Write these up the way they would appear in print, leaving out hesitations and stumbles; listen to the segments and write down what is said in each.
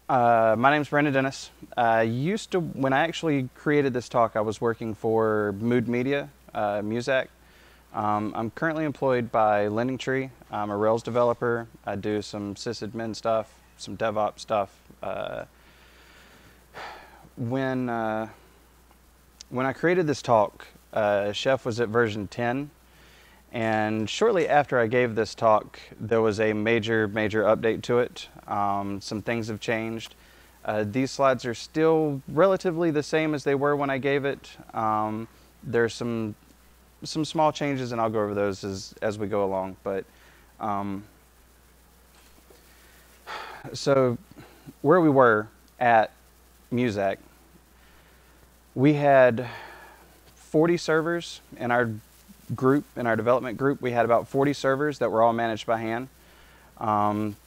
My name's Brandon Dennis. When I actually created this talk, I was working for Mood Media, Muzak. I'm currently employed by LendingTree. I'm a Rails developer. I do some sysadmin stuff, some DevOps stuff. When I created this talk, Chef was at version 10. And shortly after I gave this talk, there was a major update to it. Some things have changed. These slides are still relatively the same as they were when I gave it. There's some small changes, and I'll go over those as we go along. But so where we were at Muzak, we had 40 servers in our development group. We had about 40 servers that were all managed by hand.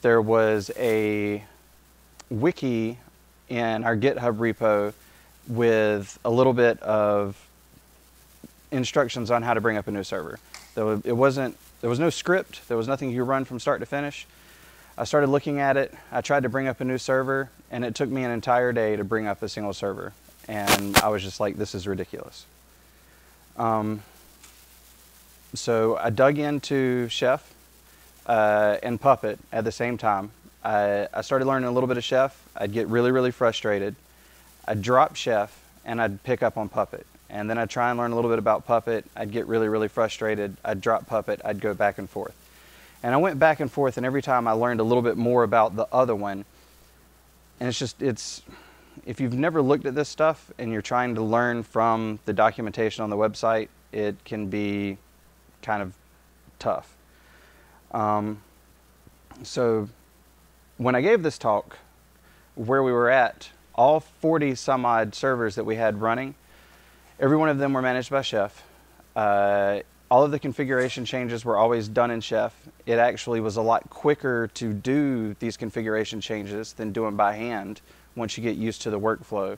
There was a wiki in our GitHub repo with a little bit of instructions on how to bring up a new server. There was no script. There was nothing you run from start to finish. I started looking at it. I tried to bring up a new server, and it took me an entire day to bring up a single server. And I was just like, this is ridiculous. So I dug into Chef and Puppet at the same time. I started learning a little bit of Chef. I'd get really frustrated. I'd drop Chef and I'd pick up on Puppet. And then I'd try and learn a little bit about Puppet. I'd get really frustrated. I'd drop Puppet. I'd go back and forth. And I went back and forth, and every time I learned a little bit more about the other one. And if you've never looked at this stuff and you're trying to learn from the documentation on the website, it can be kind of tough. So when I gave this talk, where we were at, all 40 some odd servers that we had running, every one of them were managed by Chef. All of the configuration changes were always done in Chef. It actually was a lot quicker to do these configuration changes than do them by hand once you get used to the workflow.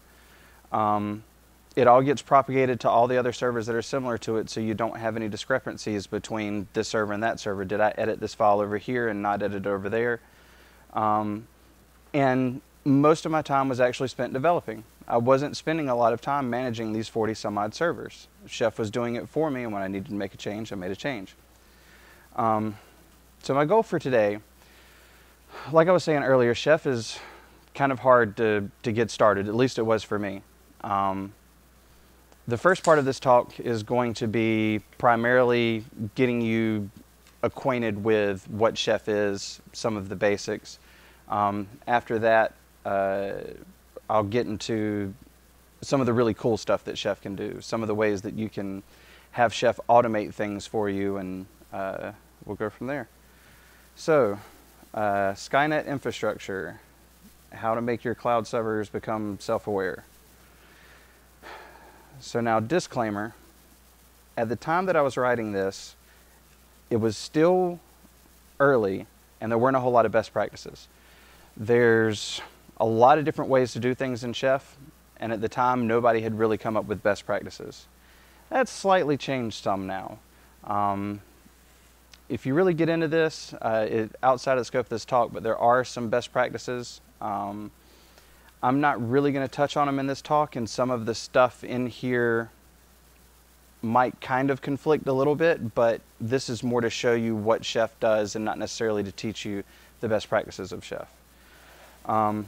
It all gets propagated to all the other servers that are similar to it, so you don't have any discrepancies between this server and that server. Did I edit this file over here and not edit it over there? And most of my time was actually spent developing. I wasn't spending a lot of time managing these 40 some odd servers. Chef was doing it for me, and when I needed to make a change, I made a change. So my goal for today, like I was saying earlier, Chef is kind of hard to get started, at least it was for me. The first part of this talk is going to be primarily getting you acquainted with what Chef is, some of the basics. After that, I'll get into some of the really cool stuff that Chef can do, some of the ways that you can have Chef automate things for you, and we'll go from there. So, Skynet infrastructure, how to make your cloud servers become self-aware. So now, disclaimer, at the time that I was writing this, it was still early and there weren't a whole lot of best practices. There's a lot of different ways to do things in Chef, and at the time nobody had really come up with best practices. That's slightly changed some now. If you really get into this, outside of the scope of this talk, but there are some best practices. I'm not really going to touch on them in this talk, and some of the stuff in here might kind of conflict a little bit, but this is more to show you what Chef does and not necessarily to teach you the best practices of Chef.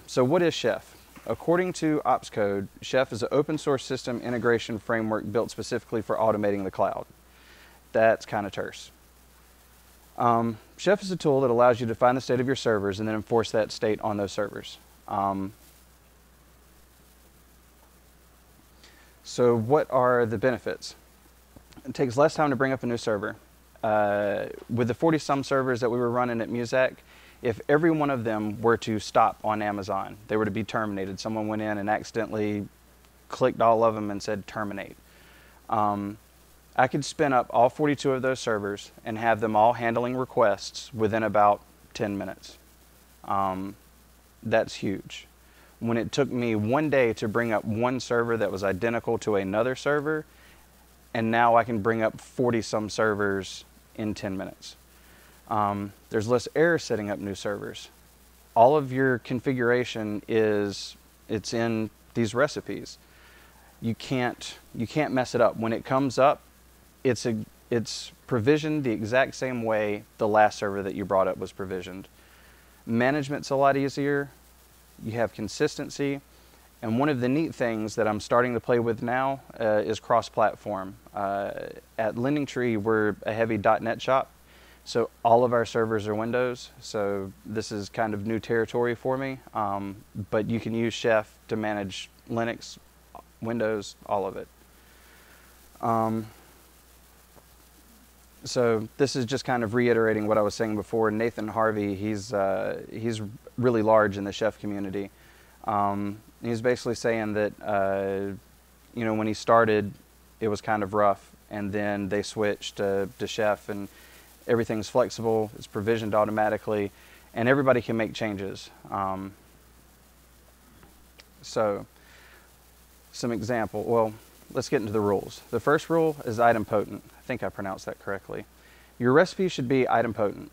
So what is Chef? According to Ops Code, Chef is an open source system integration framework built specifically for automating the cloud. That's kind of terse. Chef is a tool that allows you to find the state of your servers and then enforce that state on those servers. So what are the benefits? It takes less time to bring up a new server. With the 40-some servers that we were running at Muzak, if every one of them were to stop on Amazon, they were to be terminated. Someone went in and accidentally clicked all of them and said terminate. I could spin up all 42 of those servers and have them all handling requests within about 10 minutes. That's huge. When it took me one day to bring up one server that was identical to another server, and now I can bring up 40-some servers in 10 minutes. There's less error setting up new servers. all of your configuration it's in these recipes. You can't mess it up. When it comes up, it's provisioned the exact same way the last server that you brought up was provisioned. Management's a lot easier. You have consistency. And one of the neat things that I'm starting to play with now is cross-platform. At LendingTree, we're a heavy .NET shop, so all of our servers are Windows. So this is kind of new territory for me. But you can use Chef to manage Linux, Windows, all of it. So this is just kind of reiterating what I was saying before. Nathan Harvey, he's really large in the Chef community. He's basically saying that when he started, it was kind of rough, and then they switched to Chef, and everything's flexible, it's provisioned automatically, and everybody can make changes. So some example. Well, let's get into the rules. The first rule is idempotent. I think I pronounced that correctly. Your recipe should be idempotent.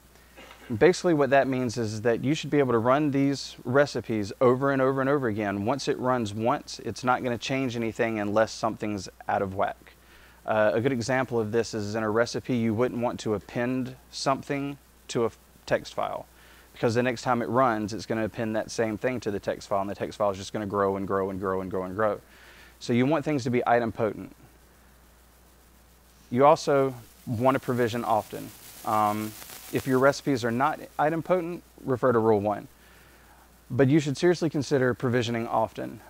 Basically what that means is that you should be able to run these recipes over and over and over again. Once it runs once, it's not going to change anything unless something's out of whack. A good example of this is in a recipe, you wouldn't want to append something to a text file, because the next time it runs, it's going to append that same thing to the text file, and the text file is just going to grow and grow and grow and grow and grow. So you want things to be idempotent. You also want to provision often. If your recipes are not idempotent, refer to Rule 1. But you should seriously consider provisioning often.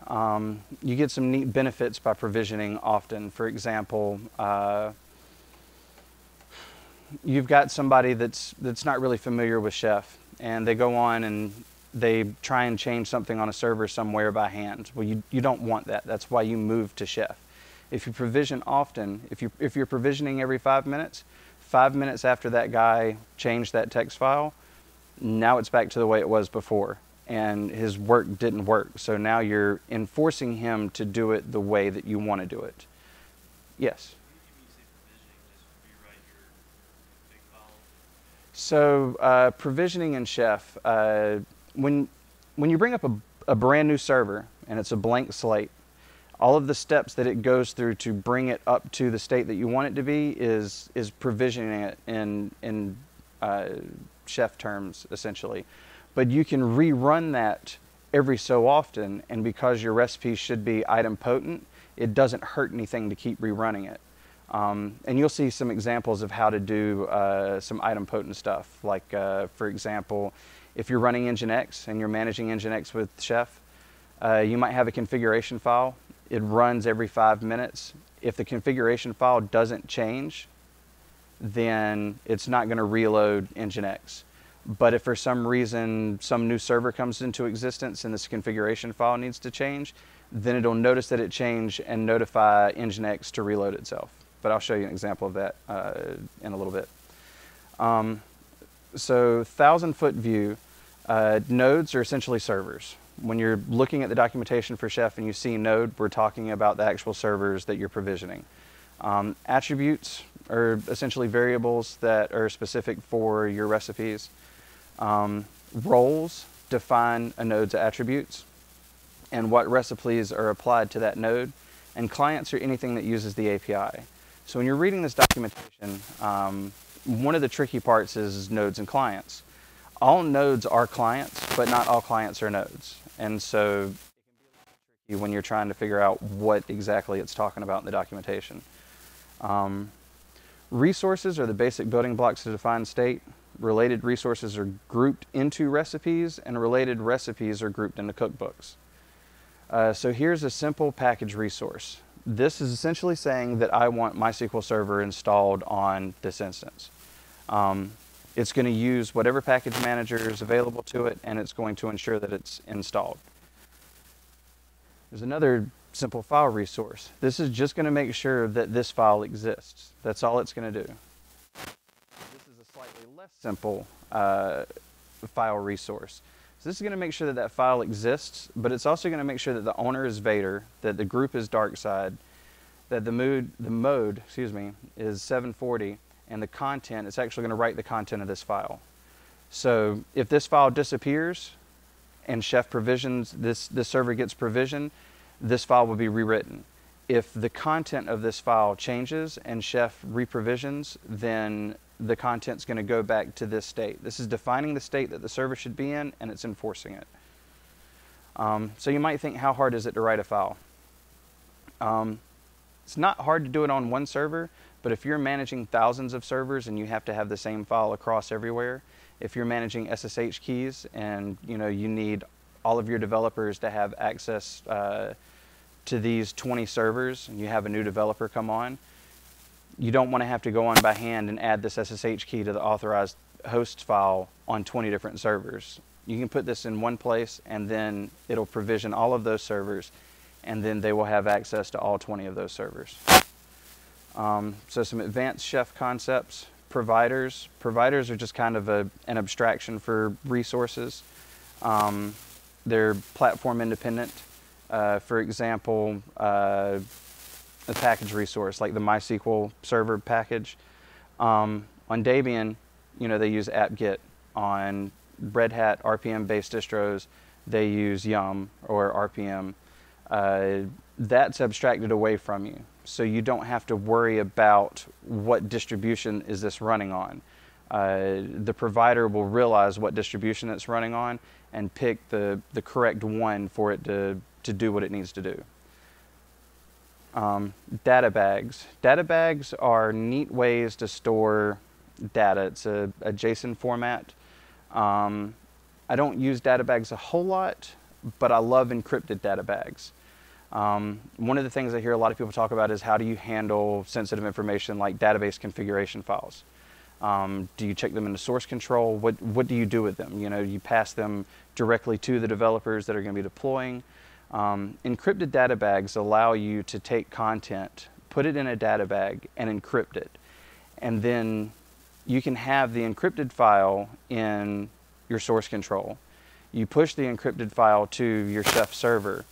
You get some neat benefits by provisioning often. For example, you've got somebody that's not really familiar with Chef, and they go on and they try and change something on a server somewhere by hand. Well, you don't want that. That's why you move to Chef. If you provision often, if you're provisioning every 5 minutes, 5 minutes after that guy changed that text file, now it's back to the way it was before, and his work didn't work. So now you're enforcing him to do it the way that you want to do it. Yes? So provisioning in Chef, when you bring up a brand new server and it's a blank slate, all of the steps that it goes through to bring it up to the state that you want it to be is provisioning it in Chef terms, essentially. But you can rerun that every so often, and because your recipe should be idempotent, it doesn't hurt anything to keep rerunning it. And you'll see some examples of how to do some idempotent stuff. Like, for example, if you're running Nginx and you're managing Nginx with Chef, you might have a configuration file. It runs every 5 minutes. If the configuration file doesn't change, then it's not going to reload Nginx. But if for some reason some new server comes into existence and this configuration file needs to change, then it'll notice that it changed and notify Nginx to reload itself. But I'll show you an example of that in a little bit. So 1,000-foot view, nodes are essentially servers. When you're looking at the documentation for Chef and you see node, we're talking about the actual servers that you're provisioning. Attributes are essentially variables that are specific for your recipes. Roles define a node's attributes and what recipes are applied to that node. And clients are anything that uses the API. So when you're reading this documentation, one of the tricky parts is nodes and clients. All nodes are clients, but not all clients are nodes. And so it can be a little tricky when you're trying to figure out what exactly it's talking about in the documentation. Resources are the basic building blocks to define state. Related resources are grouped into recipes, and related recipes are grouped into cookbooks. So here's a simple package resource. This is essentially saying that I want MySQL Server installed on this instance. It's going to use whatever package manager is available to it, and it's going to ensure that it's installed. There's another simple file resource. This is just going to make sure that this file exists. That's all it's going to do. This is a slightly less simple file resource. So this is going to make sure that that file exists, but it's also going to make sure that the owner is Vader, that the group is Darkside, that the mode is 740, and the content, it's actually going to write the content of this file. So if this file disappears, and Chef provisions, this server gets provisioned, this file will be rewritten. If the content of this file changes and Chef reprovisions, then the content's going to go back to this state. This is defining the state that the server should be in, and it's enforcing it. So you might think, how hard is it to write a file? It's not hard to do it on one server, but if you're managing thousands of servers and you have to have the same file across everywhere, if you're managing SSH keys and you need all of your developers to have access to these 20 servers, and you have a new developer come on, you don't want to have to go on by hand and add this SSH key to the authorized host file on 20 different servers. You can put this in one place, and then it'll provision all of those servers, and then they will have access to all 20 of those servers. So some advanced Chef concepts. Providers. Providers are just kind of an abstraction for resources. They're platform independent. For example, a package resource like the MySQL server package. On Debian, they use apt-get. On Red Hat RPM-based distros, they use Yum or RPM. That's abstracted away from you, so you don't have to worry about what distribution is this running on. The provider will realize what distribution it's running on and pick the correct one for it to do what it needs to do. Data bags. Data bags are neat ways to store data. It's a JSON format. I don't use data bags a whole lot, but I love encrypted data bags. One of the things I hear a lot of people talk about is, how do you handle sensitive information like database configuration files? Do you check them into source control? What do you do with them? You pass them directly to the developers that are going to be deploying. Encrypted data bags allow you to take content, put it in a data bag, and encrypt it. And then you can have the encrypted file in your source control. You push the encrypted file to your Chef server.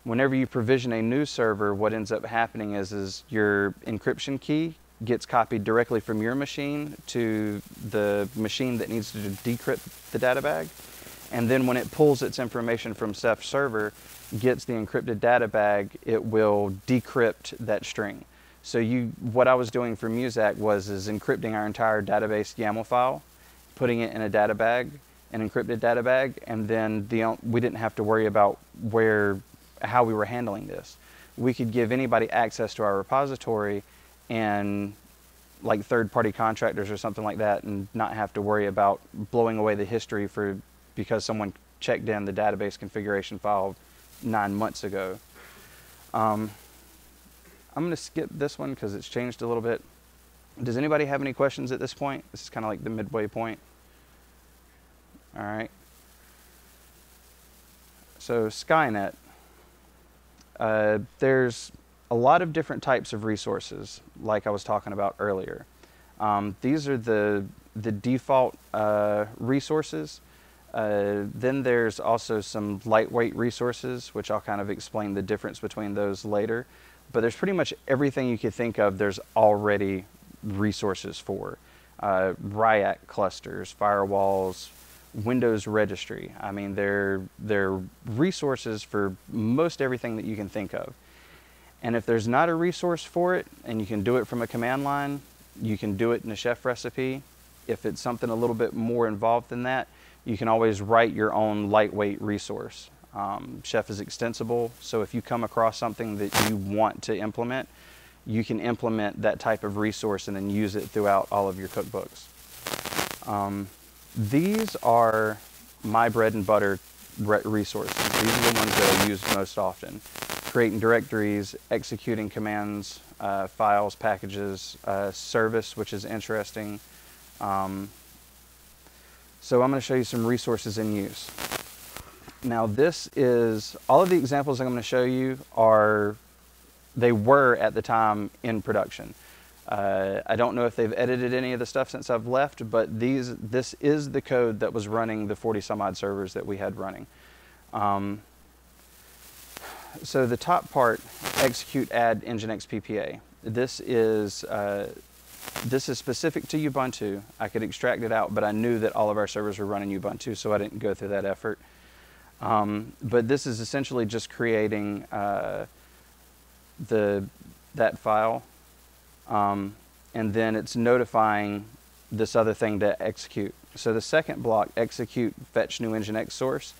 Whenever you provision a new server, what ends up happening is your encryption key gets copied directly from your machine to the machine that needs to decrypt the data bag. And then when it pulls its information from Chef server, gets the encrypted data bag, it will decrypt that string. So what I was doing for Muzak is encrypting our entire database YAML file, putting it in a data bag, an encrypted data bag, and then we didn't have to worry about how we were handling this. We could give anybody access to our repository, and like third-party contractors or something like that, and not have to worry about blowing away the history because someone checked in the database configuration file 9 months ago. I'm going to skip this one because it's changed a little bit. Does anybody have any questions at this point? This is kind of like the midway point. All right. So Skynet. There's a lot of different types of resources, like I was talking about earlier. These are the default resources. Then there's also some lightweight resources, which I'll kind of explain the difference between those later. But there's pretty much everything you could think of, there's already resources for. RIAC clusters, firewalls, Windows registry. I mean, they're resources for most everything that you can think of. And if there's not a resource for it, and you can do it from a command line, you can do it in a Chef recipe. If it's something a little bit more involved than that, you can always write your own lightweight resource. Chef is extensible, so if you come across something that you want to implement, you can implement that type of resource and then use it throughout all of your cookbooks. These are my bread and butter resources. These are the ones that I use most often. Creating directories, executing commands, files, packages, service, which is interesting. So I'm going to show you some resources in use. Now all of the examples I'm going to show you they were at the time in production. I don't know if they've edited any of the stuff since I've left, but this is the code that was running the 40 some odd servers that we had running. So the top part, execute add nginx PPA. This is specific to Ubuntu. I could extract it out, but I knew that all of our servers were running Ubuntu, so I didn't go through that effort. But this is essentially just creating that file, and then it's notifying this other thing to execute. So the second block, execute fetch new nginx source,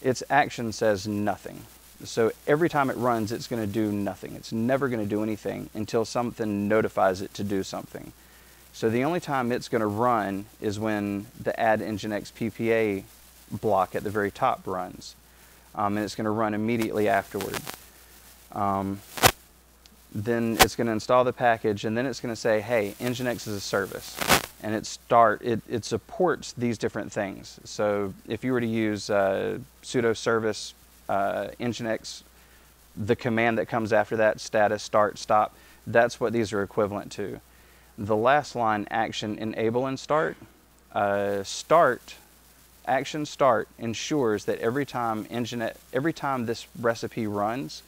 its action says nothing. So every time it runs, it's going to do nothing. It's never going to do anything until something notifies it to do something. So the only time it's going to run is when the add nginx PPA block at the very top runs. And it's going to run immediately afterward. Then it's going to install the package, and then it's going to say, hey, nginx is a service. And it supports these different things. So if you were to use sudo service nginx, the command that comes after that, status, start, stop, that's what these are equivalent to. The last line, action enable and start, action start ensures that every time this recipe runs,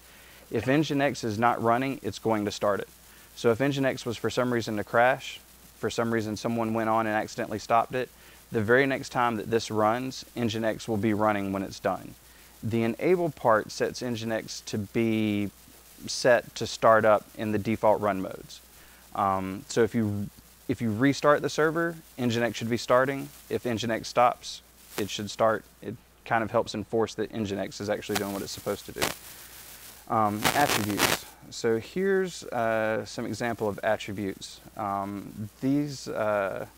if nginx is not running, it's going to start it. So if nginx was for some reason to crash, for some reason someone went on and accidentally stopped it, the very next time that this runs, nginx will be running when it's done. The enable part sets nginx to be set to start up in the default run modes. So if you restart the server, nginx should be starting. If nginx stops, it should start. It kind of helps enforce that nginx is actually doing what it's supposed to do. Attributes. So here's some example of attributes. These are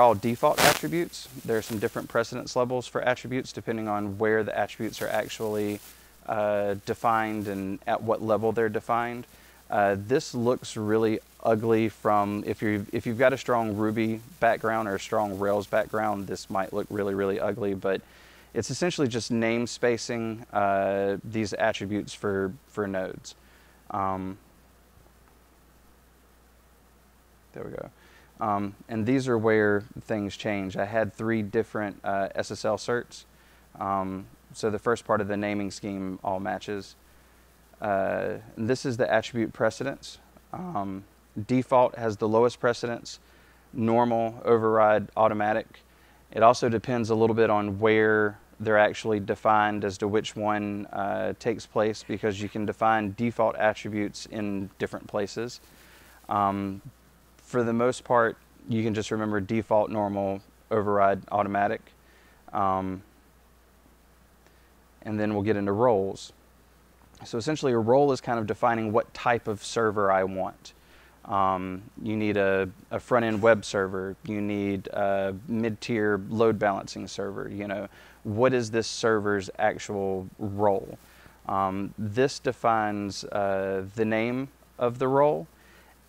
all default attributes. There are some different precedence levels for attributes depending on where the attributes are actually defined and at what level they're defined. This looks really ugly from, if you've got a strong Ruby background or a strong Rails background, this might look really, really ugly, but it's essentially just namespacing these attributes for nodes. There we go. And these are where things change. I had 3 different SSL certs. So the first part of the naming scheme all matches. This is the attribute precedence. Default has the lowest precedence, normal, override, automatic. It also depends a little bit on where they're actually defined as to which one takes place, because you can define default attributes in different places. For the most part, you can just remember default, normal, override, automatic. And then we'll get into roles. So essentially a role is kind of defining what type of server I want. You need a front-end web server. You need a mid-tier load balancing server. You know, what is this server's actual role? This defines the name of the role,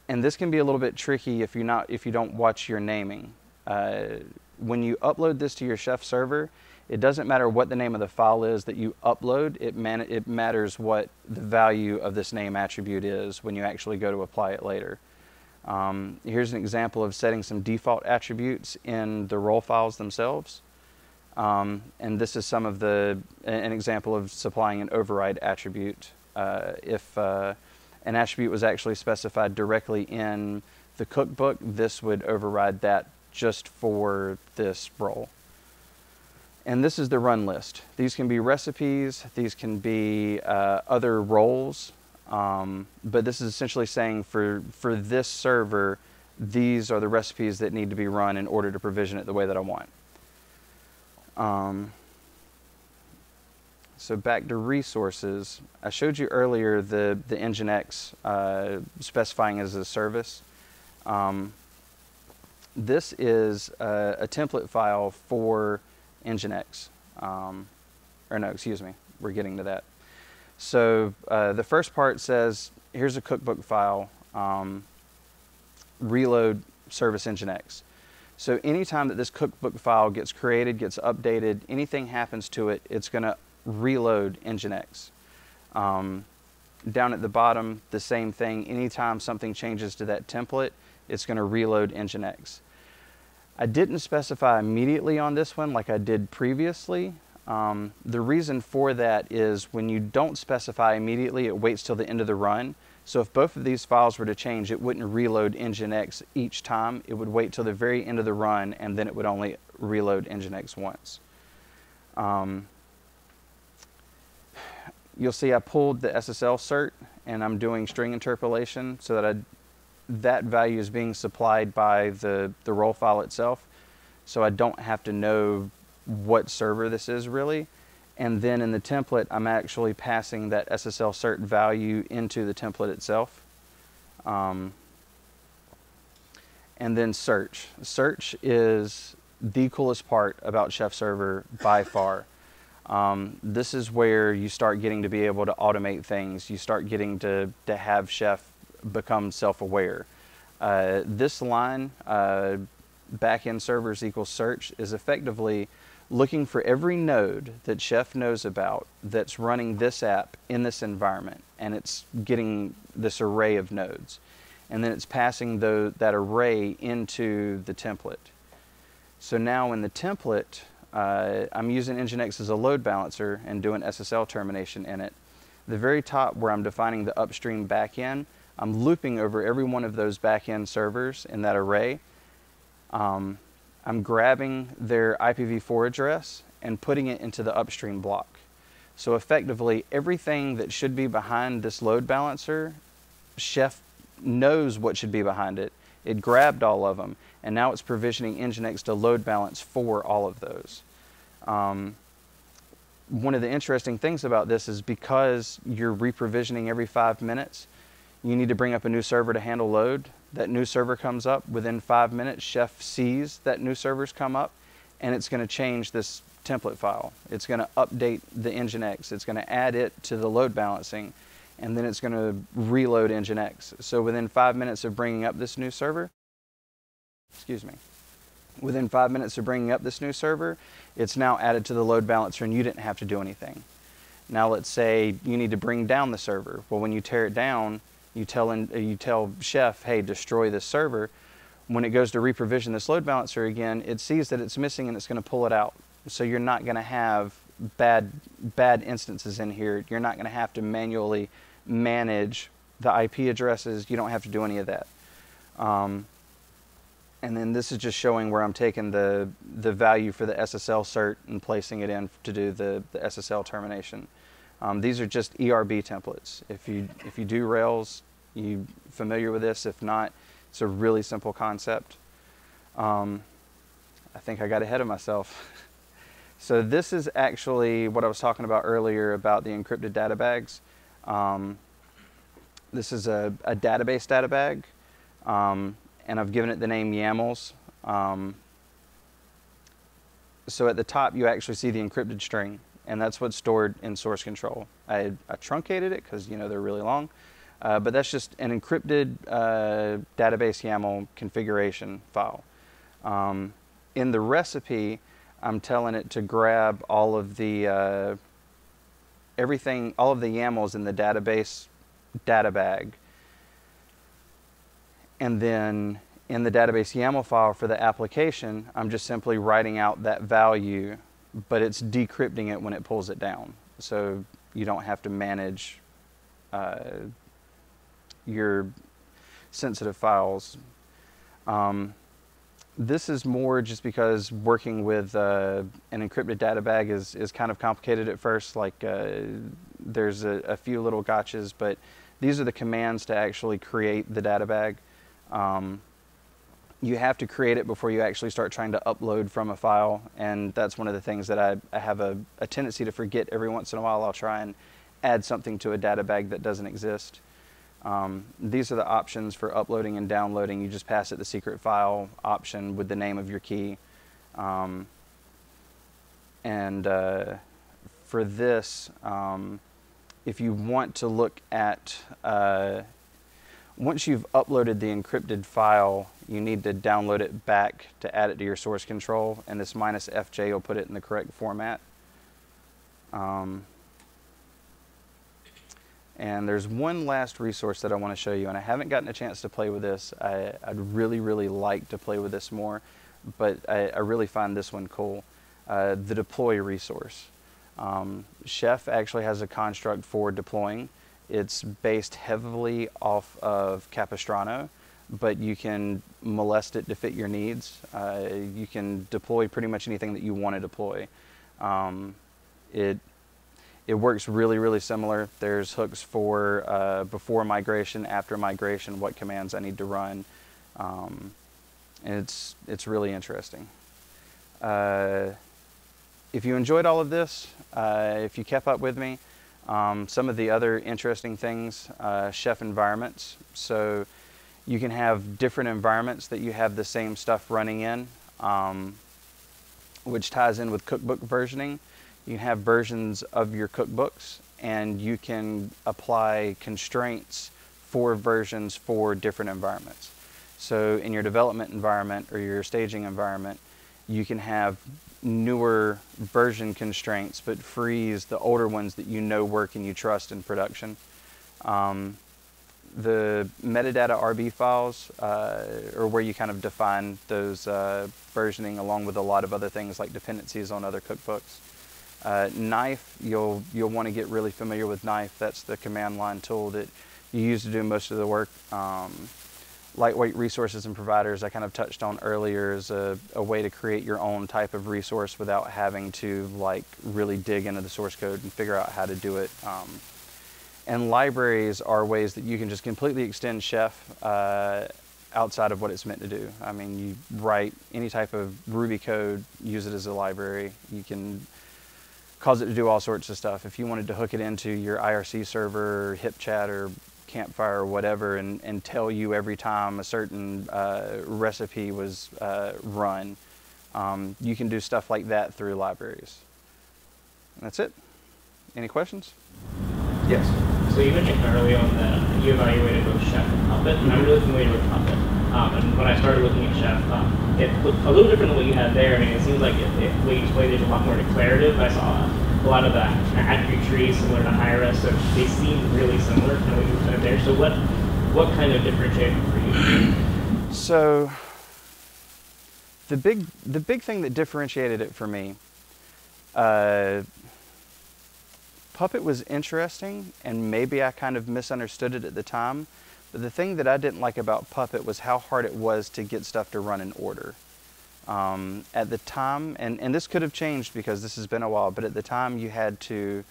and this can be a little bit tricky if you don't watch your naming. When you upload this to your Chef server, it doesn't matter what the name of the file is that you upload. It matters what the value of this name attribute is when you actually go to apply it later. Here's an example of setting some default attributes in the role files themselves. And this is an example of supplying an override attribute. If an attribute was actually specified directly in the cookbook, this would override that just for this role. And this is the run list. These can be recipes, these can be other roles, but this is essentially saying for this server, these are the recipes that need to be run in order to provision it the way that I want. So back to resources. I showed you earlier the nginx specifying as a service. This is a template file for nginx. Or no, excuse me, we're getting to that. So the first part says, here's a cookbook file, reload service nginx. So anytime that this cookbook file gets created, gets updated, anything happens to it, it's going to reload nginx. Down at the bottom, the same thing. Anytime something changes to that template, it's going to reload nginx. I didn't specify immediately on this one like I did previously. The reason for that is when you don't specify immediately, it waits till the end of the run So if both of these files were to change, it wouldn't reload Nginx each time. It would wait till the very end of the run, and then it would only reload Nginx once. You'll see I pulled the SSL cert, and I'm doing string interpolation so that that value is being supplied by the role file itself. So I don't have to know what server this is really. And then in the template, I'm actually passing that SSL cert value into the template itself. And then search. Search is the coolest part about Chef Server by far. This is where you start getting to be able to automate things. You start getting to have Chef become self-aware. This line, backend servers equals search, is effectively looking for every node that Chef knows about that's running this app in this environment, and it's getting this array of nodes. And then it's passing that array into the template. So now in the template, I'm using Nginx as a load balancer and doing SSL termination in it. The very top where I'm defining the upstream backend, I'm looping over every one of those backend servers in that array. I'm grabbing their IPv4 address and putting it into the upstream block. So effectively, everything that should be behind this load balancer, Chef knows what should be behind it. It grabbed all of them, and now it's provisioning Nginx to load balance for all of those. One of the interesting things about this is because you're re-provisioning every 5 minutes, you need to bring up a new server to handle load. That new server comes up within 5 minutes. Chef sees that new server's come up, and it's going to change this template file. It's going to update the Nginx. It's going to add it to the load balancing, and then it's going to reload Nginx. So within 5 minutes of bringing up this new server, within 5 minutes of bringing up this new server, it's now added to the load balancer, and you didn't have to do anything. Now let's say you need to bring down the server. Well, when you tear it down, you tell Chef, hey, destroy this server. When it goes to reprovision this load balancer again, it sees that it's missing and it's going to pull it out. So you're not going to have bad instances in here. You're not going to have to manually manage the IP addresses. You don't have to do any of that. And then this is just showing where I'm taking the value for the SSL cert and placing it in to do the SSL termination. These are just ERB templates. If you do Rails, you familiar with this? If not, it's a really simple concept. I think I got ahead of myself. So this is actually what I was talking about earlier about the encrypted data bags. This is a database data bag, and I've given it the name YAMLs. So at the top, you actually see the encrypted string, and that's what's stored in source control. I truncated it because, you know, they're really long, but that's just an encrypted database YAML configuration file. In the recipe, I'm telling it to grab all of the everything, all of the YAMLs in the database data bag, and then in the database YAML file for the application, I'm just simply writing out that value, but it's decrypting it when it pulls it down. So you don't have to manage your sensitive files. This is more just because working with an encrypted data bag is kind of complicated at first. Like there's a few little gotchas, but these are the commands to actually create the data bag. You have to create it before you actually start trying to upload from a file, and that's one of the things that I have a tendency to forget every once in a while. I'll try and add something to a data bag that doesn't exist. These are the options for uploading and downloading. You just pass it the secret file option with the name of your key. For this, if you want to look at, once you've uploaded the encrypted file, you need to download it back to add it to your source control, and this -FJ will put it in the correct format. And there's one last resource that I want to show you, and I haven't gotten a chance to play with this. I'd really, really like to play with this more, but I really find this one cool. The deploy resource. Chef actually has a construct for deploying. It's based heavily off of Capistrano, but you can molest it to fit your needs. You can deploy pretty much anything that you want to deploy. It works really, really similar. There's hooks for before migration, after migration, what commands I need to run. And it's really interesting. If you enjoyed all of this, if you kept up with me, some of the other interesting things, chef environments. So you can have different environments that you have the same stuff running in, which ties in with cookbook versioning. You can have versions of your cookbooks, and you can apply constraints for versions for different environments. So in your development environment or your staging environment, you can have newer version constraints, but freeze the older ones that you know work and you trust in production. The metadata RB files are where you kind of define those versioning along with a lot of other things like dependencies on other cookbooks. Knife, you'll want to get really familiar with Knife. That's the command line tool that you use to do most of the work. Lightweight resources and providers I kind of touched on earlier is a way to create your own type of resource without having to like really dig into the source code and figure out how to do it. And libraries are ways that you can just completely extend Chef outside of what it's meant to do. I mean, you write any type of Ruby code, use it as a library. You can cause it to do all sorts of stuff. If you wanted to hook it into your IRC server, or HipChat, or Campfire, or whatever, and tell you every time a certain recipe was run, you can do stuff like that through libraries. And that's it. Any questions? Yes. So you mentioned early on that you evaluated both Chef and Puppet, and I'm really familiar with Puppet. And when I started looking at Chef, it looked a little different than what you had there. I mean, it seems like the way you displayed it is a lot more declarative. I saw a lot of the attribute trees similar to Hi-Res, so they seem really similar to what you said there. So what kind of differentiated for you? So the big thing that differentiated it for me, Puppet was interesting, and maybe I kind of misunderstood it at the time, but the thing that I didn't like about Puppet was how hard it was to get stuff to run in order. At the time, and this could have changed because this has been a while, but at the time you had to,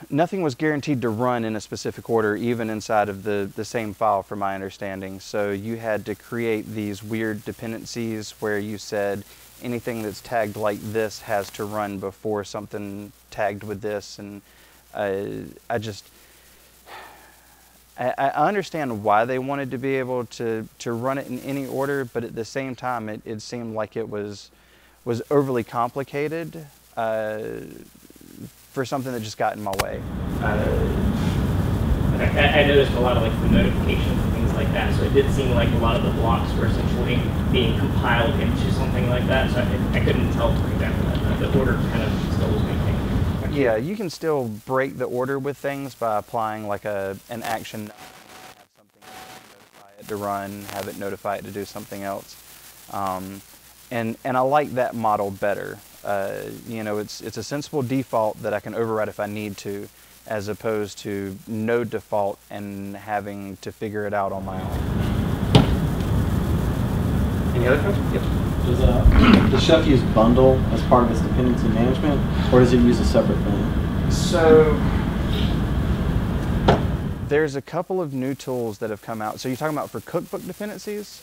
nothing was guaranteed to run in a specific order, even inside of the same file, from my understanding. So you had to create these weird dependencies where you said anything that's tagged like this has to run before something tagged with this, and I understand why they wanted to be able to run it in any order, but at the same time, it seemed like it was overly complicated for something that just got in my way. I noticed a lot of like the notifications and things like that, so it did seem like a lot of the blocks were essentially being compiled into something like that, so I couldn't tell, for example, that the order kind of still was maintained. Yeah, you can still break the order with things by applying like an action, have something notify it to run, have it notify it to do something else. And I like that model better. You know, it's a sensible default that I can override if I need to, as opposed to no default and having to figure it out on my own. Any other questions? Yep. Does Chef use bundle as part of its dependency management, or does it use a separate thing? So there's a couple of new tools that have come out. So you're talking about for cookbook dependencies?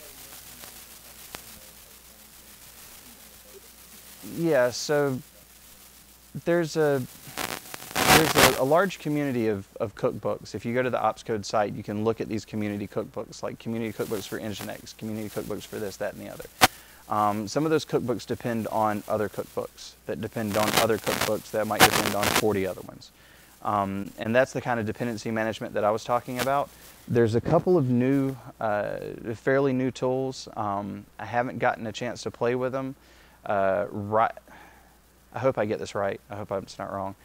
Yeah, so there's a large community of cookbooks. If you go to the OpsCode site, you can look at these community cookbooks, like community cookbooks for Nginx, community cookbooks for this, that, and the other. Some of those cookbooks depend on other cookbooks that depend on other cookbooks that might depend on 40 other ones. And that's the kind of dependency management that I was talking about. There's a couple of new, fairly new tools. I haven't gotten a chance to play with them. I hope I get this right. I hope it's not wrong.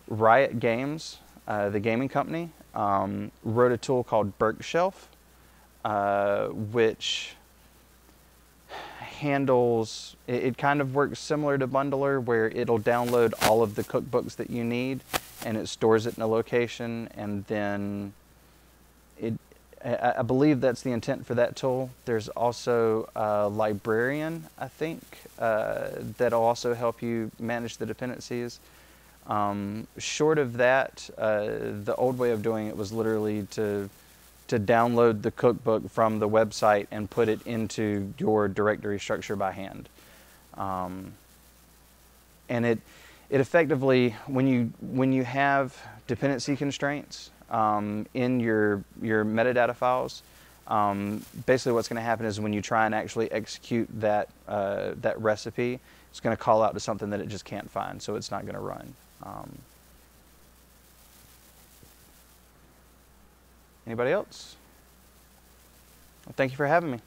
Riot Games, the gaming company, wrote a tool called Berkshelf, which handles, it kind of works similar to Bundler, where it'll download all of the cookbooks that you need and it stores it in a location, and then I believe that's the intent for that tool. There's also a librarian, I think, that'll also help you manage the dependencies. Short of that, the old way of doing it was literally to download the cookbook from the website and put it into your directory structure by hand. And it effectively, when you have dependency constraints in your metadata files, basically what's going to happen is when you try and actually execute that recipe, it's going to call out to something that it just can't find, so it's not going to run. Anybody else? Well, thank you for having me.